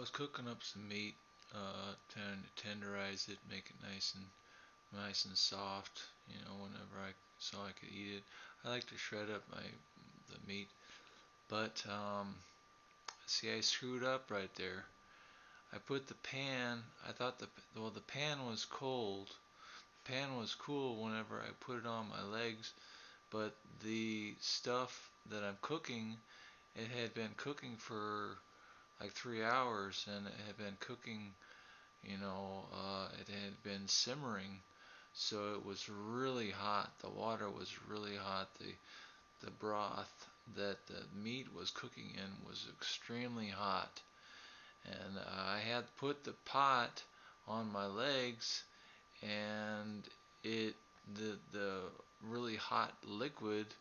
was cooking up some meat, trying to tenderize it, make it nice and soft. Whenever I saw I could eat it, I like to shred up the meat. But see, I screwed up right there. I put the pan. I thought the pan was cold. The pan was cool whenever I put it on my legs, but the stuff that I'm cooking, it had been cooking for like 3 hours, and it had been cooking, it had been simmering, so it was really hot. The water was really hot. The broth that the meat was cooking in was extremely hot, and I had put the pot on my legs, and the really hot liquid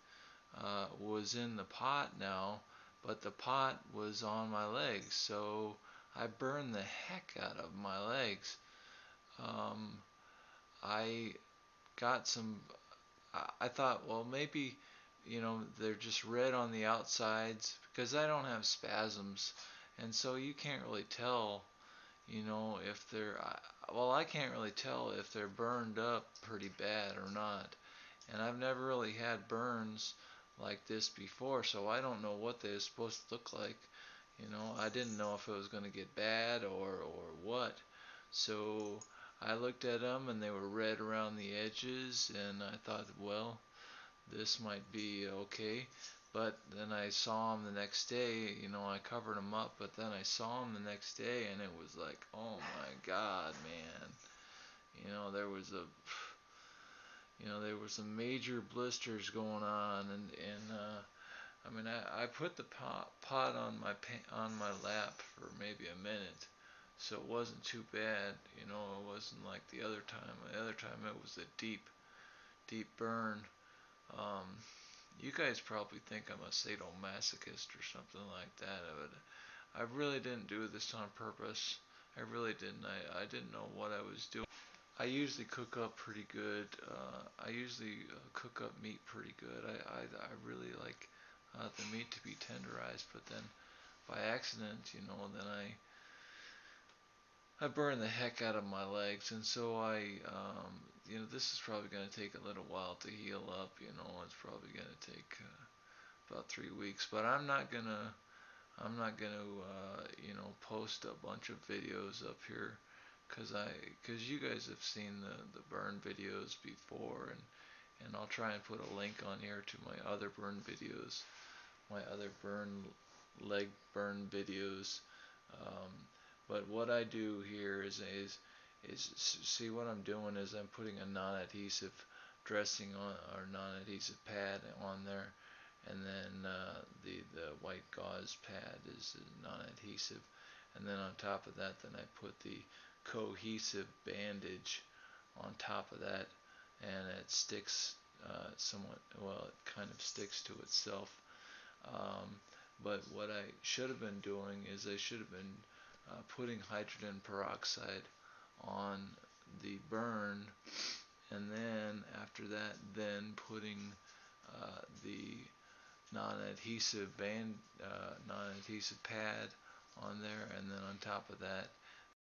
was in the pot now, but the pot was on my legs, so I burned the heck out of my legs. Um, I got some. I thought, well, maybe they're just red on the outsides because I don't have spasms, and so you can't really tell, if they're. Well, I can't really tell if they're burned up pretty bad or not, and I've never really had burns like this before, so I don't know what they're supposed to look like. I didn't know if it was going to get bad or what. So I looked at them and they were red around the edges, and I thought, well, this might be okay. But then I saw them the next day. I covered them up, but then I saw them the next day, and it was like, oh my God, man. There was some major blisters going on, and I mean, I put the pot on my lap for maybe a minute, so it wasn't too bad. It wasn't like the other time. The other time it was a deep burn. Um, you guys probably think I'm a sadomasochist or something like that, but I really didn't do this on purpose. I really didn't. I didn't know what I was doing. I usually cook up pretty good. I usually cook up meat pretty good. I really like the meat to be tenderized, but then by accident, then I burned the heck out of my legs, and so this is probably going to take a little while to heal up. It's probably going to take about 3 weeks, but I'm not gonna post a bunch of videos up here, cause you guys have seen the burn videos before, and I'll try and put a link on here to my other burn videos, my other leg burn videos. Um, but what I do here is see what I'm doing is I'm putting a non-adhesive dressing on, or non-adhesive pad on there, and then the white gauze pad is non-adhesive, and then on top of that, then I put the cohesive bandage on top of that, and it sticks somewhat. Well, it kind of sticks to itself. Um, but what I should have been doing is I should have been putting hydrogen peroxide on the burn, and then after that, then putting the non-adhesive pad on there, and then on top of that,